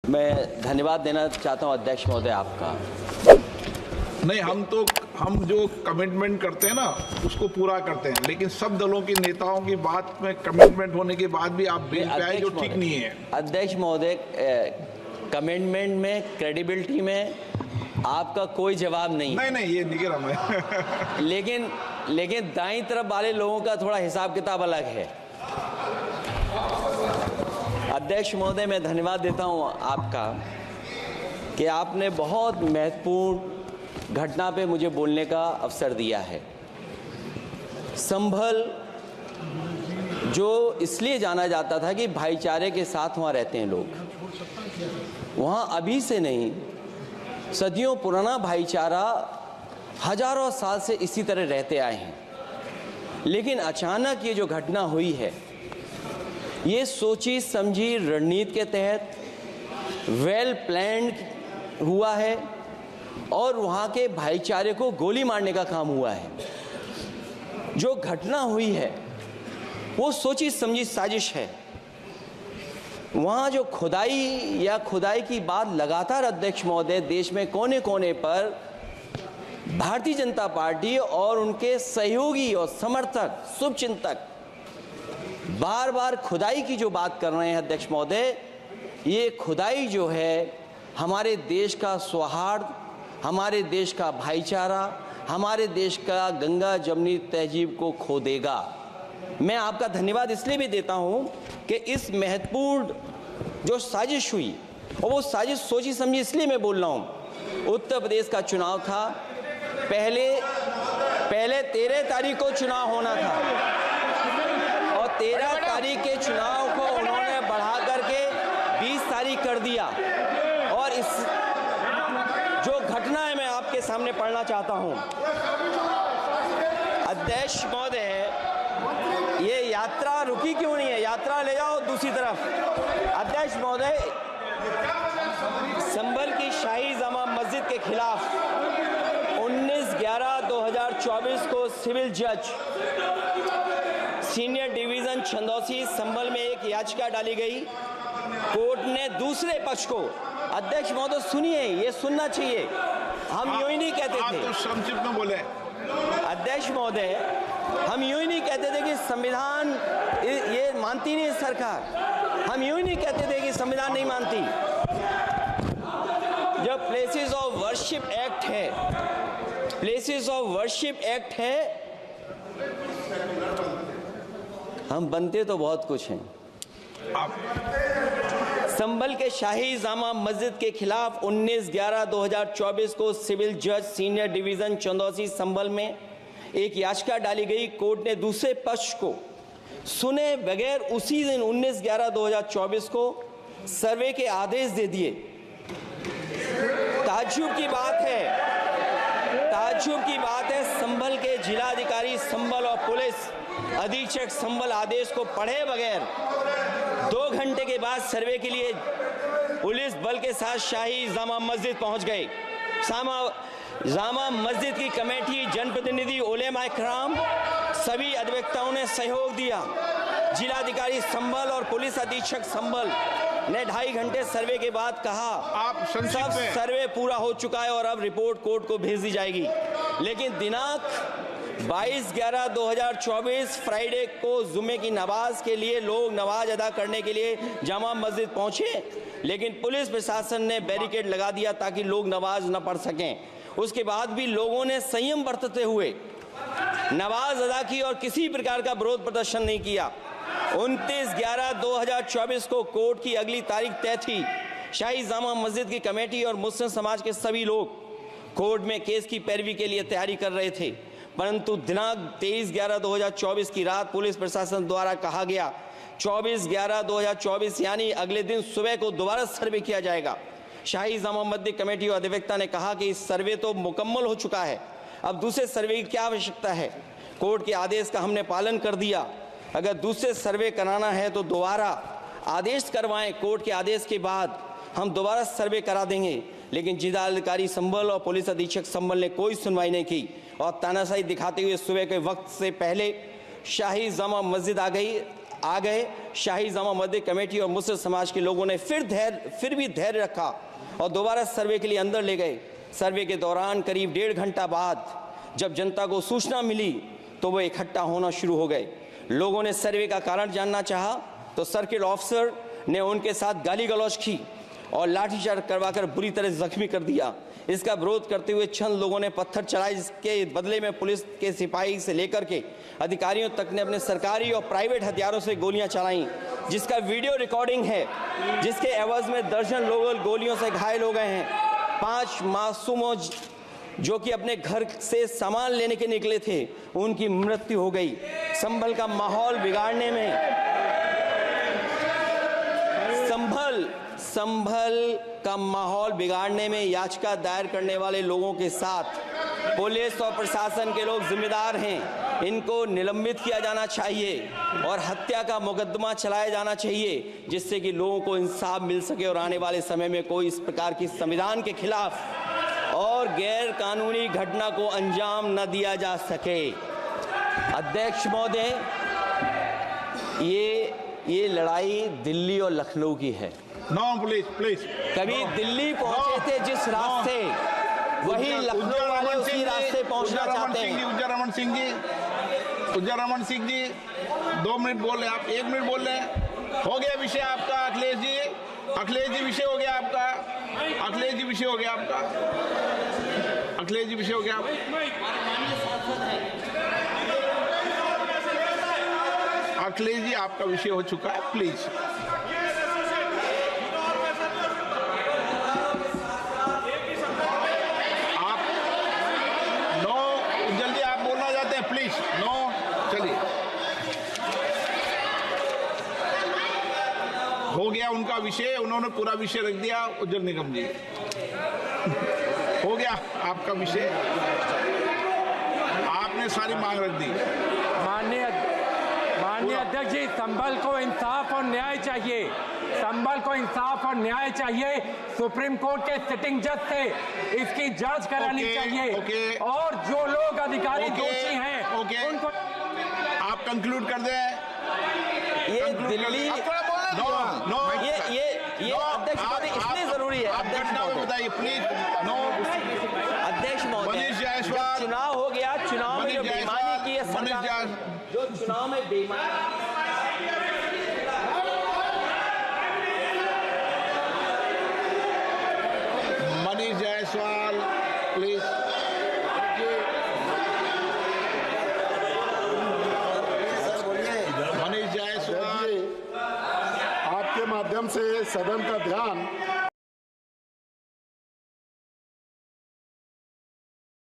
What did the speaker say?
मैं धन्यवाद देना चाहता हूं अध्यक्ष महोदय आपका। नहीं, हम जो कमिटमेंट करते हैं ना उसको पूरा करते हैं, लेकिन सब दलों के नेताओं की बात में कमिटमेंट होने के बाद भी आप बेल पे आए जो ठीक नहीं है। अध्यक्ष महोदय, कमिटमेंट में, क्रेडिबिलिटी में आपका कोई जवाब नहीं। नहीं, ये नहीं कह मैं लेकिन दाईं तरफ वाले लोगों का थोड़ा हिसाब किताब अलग है। अध्यक्ष महोदय, मैं धन्यवाद देता हूं आपका कि आपने बहुत महत्वपूर्ण घटना पे मुझे बोलने का अवसर दिया है। संभल जो इसलिए जाना जाता था कि भाईचारे के साथ वहाँ रहते हैं लोग, वहाँ अभी से नहीं, सदियों पुराना भाईचारा हजारों साल से इसी तरह रहते आए हैं। लेकिन अचानक ये जो घटना हुई है, ये सोची समझी रणनीति के तहत वेल प्लान्ड हुआ है और वहाँ के भाईचारे को गोली मारने का काम हुआ है। जो घटना हुई है वो सोची समझी साजिश है। वहाँ जो खुदाई की बात लगातार अध्यक्ष महोदय देश में कोने कोने पर भारतीय जनता पार्टी और उनके सहयोगी और समर्थक, शुभचिंतक बार बार खुदाई की जो बात कर रहे हैं अध्यक्ष महोदय, ये खुदाई जो है हमारे देश का सौहार्द, हमारे देश का भाईचारा, हमारे देश का गंगा जमनी तहजीब को खो देगा। मैं आपका धन्यवाद इसलिए भी देता हूं कि इस महत्वपूर्ण जो साजिश हुई, और वो साजिश सोची समझी इसलिए मैं बोल रहा हूं। उत्तर प्रदेश का चुनाव था, पहले 13 तारीख को चुनाव होना था और 13 तारीख के चुनाव को उन्होंने बढ़ा करके 20 तारीख कर दिया। और इस जो घटना है मैं आपके सामने पढ़ना चाहता हूं। अध्यक्ष महोदय, ये यात्रा रुकी क्यों नहीं है? यात्रा ले जाओ दूसरी तरफ। अध्यक्ष महोदय, संभल की शाही जामा मस्जिद के खिलाफ 19/11/2024 को सिविल जज सीनियर डिवीजन छंदौसी संभल में एक याचिका डाली गई। कोर्ट ने दूसरे पक्ष को, अध्यक्ष महोदय सुनिए, ये सुनना चाहिए, हम यूं ही नहीं कहते थे। आप तो संक्षिप्त में बोले। अध्यक्ष महोदय, हम यूं ही नहीं कहते थे कि संविधान ये मानती नहीं सरकार, हम यूं ही नहीं कहते थे कि संविधान नहीं मानती। जब प्लेसेस ऑफ वर्शिप एक्ट है, प्लेसेस ऑफ वर्शिप एक्ट है, हम बनते तो बहुत कुछ हैं। संभल के शाही जामा मस्जिद के खिलाफ 19/11/2024 को सिविल जज सीनियर डिवीजन चंदौसी संभल में एक याचिका डाली गई। कोर्ट ने दूसरे पक्ष को सुने बगैर उसी दिन 19/11/2024 को सर्वे के आदेश दे दिए। ताज्जुब की बात है, संभल के जिलाधिकारी संभल और पुलिस अधीक्षक संभल आदेश को पढ़े बगैर 2 घंटे के बाद सर्वे के लिए पुलिस बल के साथ शाही जामा मस्जिद पहुंच गए। जामा मस्जिद की कमेटी, जनप्रतिनिधि, उलेमा इकराम, सभी अधिवक्ताओं ने सहयोग दिया। जिलाधिकारी संभल और पुलिस अधीक्षक संभल ने 2.5 घंटे सर्वे के बाद कहा, आप सब सर्वे पूरा हो चुका है और अब रिपोर्ट कोर्ट को भेज दी जाएगी। लेकिन दिनांक 22/11/2024 फ्राइडे को जुमे की नमाज के लिए लोग नमाज अदा करने के लिए जामा मस्जिद पहुंचे, लेकिन पुलिस प्रशासन ने बैरिकेड लगा दिया ताकि लोग नमाज न पढ़ सकें। उसके बाद भी लोगों ने संयम बरतते हुए नमाज अदा की और किसी प्रकार का विरोध प्रदर्शन नहीं किया। 29/11/2024 को कोर्ट की अगली तारीख तय थी। शाही जामा मस्जिद की कमेटी और मुस्लिम समाज के सभी लोग कोर्ट में केस की पैरवी के लिए तैयारी कर रहे थे, परंतु दिनांक 23/11/2024 की रात पुलिस प्रशासन द्वारा कहा गया 24/11/2024 यानी अगले दिन सुबह को दोबारा सर्वे किया जाएगा। शाही जामा मस्जिद कमेटी और अधिवक्ता ने कहा कि इस सर्वे तो मुकम्मल हो चुका है, अब दूसरे सर्वे की क्या आवश्यकता है? कोर्ट के आदेश का हमने पालन कर दिया। अगर दूसरे सर्वे कराना है तो दोबारा आदेश करवाएं, कोर्ट के आदेश के बाद हम दोबारा सर्वे करा देंगे। लेकिन जिलाधिकारी संभल और पुलिस अधीक्षक संभल ने कोई सुनवाई नहीं की और तानाशाही दिखाते हुए सुबह के वक्त से पहले शाही जामा मस्जिद आ गई। आ गए। शाही जामा मस्जिद कमेटी और मुस्लिम समाज के लोगों ने फिर भी धैर्य रखा और दोबारा सर्वे के लिए अंदर ले गए। सर्वे के दौरान करीब 1.5 घंटा बाद जब जनता को सूचना मिली तो वो इकट्ठा होना शुरू हो गए। लोगों ने सर्वे का कारण जानना चाहा तो सर्किल ऑफिसर ने उनके साथ गाली गलौज की और लाठीचार्ज करवाकर बुरी तरह जख्मी कर दिया। इसका विरोध करते हुए चंद लोगों ने पत्थर चलाए, जिसके बदले में पुलिस के सिपाही से लेकर के अधिकारियों तक ने अपने सरकारी और प्राइवेट हथियारों से गोलियां चलाईं, जिसका वीडियो रिकॉर्डिंग है, जिसके एवज में दर्जन लोग गोलियों से घायल हो गए हैं। 5 मासूमों जो कि अपने घर से सामान लेने के निकले थे, उनकी मृत्यु हो गई। संभल का माहौल बिगाड़ने में संभल का माहौल बिगाड़ने में याचिका दायर करने वाले लोगों के साथ पुलिस और प्रशासन के लोग जिम्मेदार हैं। इनको निलंबित किया जाना चाहिए और हत्या का मुकदमा चलाया जाना चाहिए, जिससे कि लोगों को इंसाफ मिल सके और आने वाले समय में कोई इस प्रकार की संविधान के खिलाफ और गैर कानूनी घटना को अंजाम न दिया जा सके। अध्यक्ष महोदय, ये लड़ाई दिल्ली और लखनऊ की है। नो प्लीज कभी दिल्ली पहुंचे थे जिस रास्ते, वही लखनऊ वाले उसी रास्ते पहुंचना चाहते हैं। उज्जर रमन सिंह जी 2 मिनट बोल रहे, आप 1 मिनट बोल रहे हैं। हो गया विषय आपका अखिलेश जी विषय हो गया आपका। अखिलेश जी विषय हो गया। अखिलेश जी आपका विषय हो चुका है, प्लीज। हो गया उनका विषय, उन्होंने पूरा विषय रख दिया। उज्जवल निगम जी, हो गया आपका विषय, आपने सारी मांग रख दी। माननीय अध्यक्ष जी, संभल को इंसाफ और न्याय चाहिए। संभल को इंसाफ और न्याय चाहिए। सुप्रीम कोर्ट के सिटिंग जज से इसकी जांच करानी चाहिए और जो लोग अधिकारी दोषी हैं उनको आप कंक्लूड कर दें। ये दिल्ली ये अध्यक्ष महोदय इसलिए जरूरी है। अध्यक्ष महोदय बताइए प्लीज। अध्यक्ष महोदय, चुनाव हो गया, चुनाव में जो बेईमानी की है सरकार, जो चुनाव में बेईमानी, मनीष जायसवाल प्लीज। माध्यम से सदन का ध्यान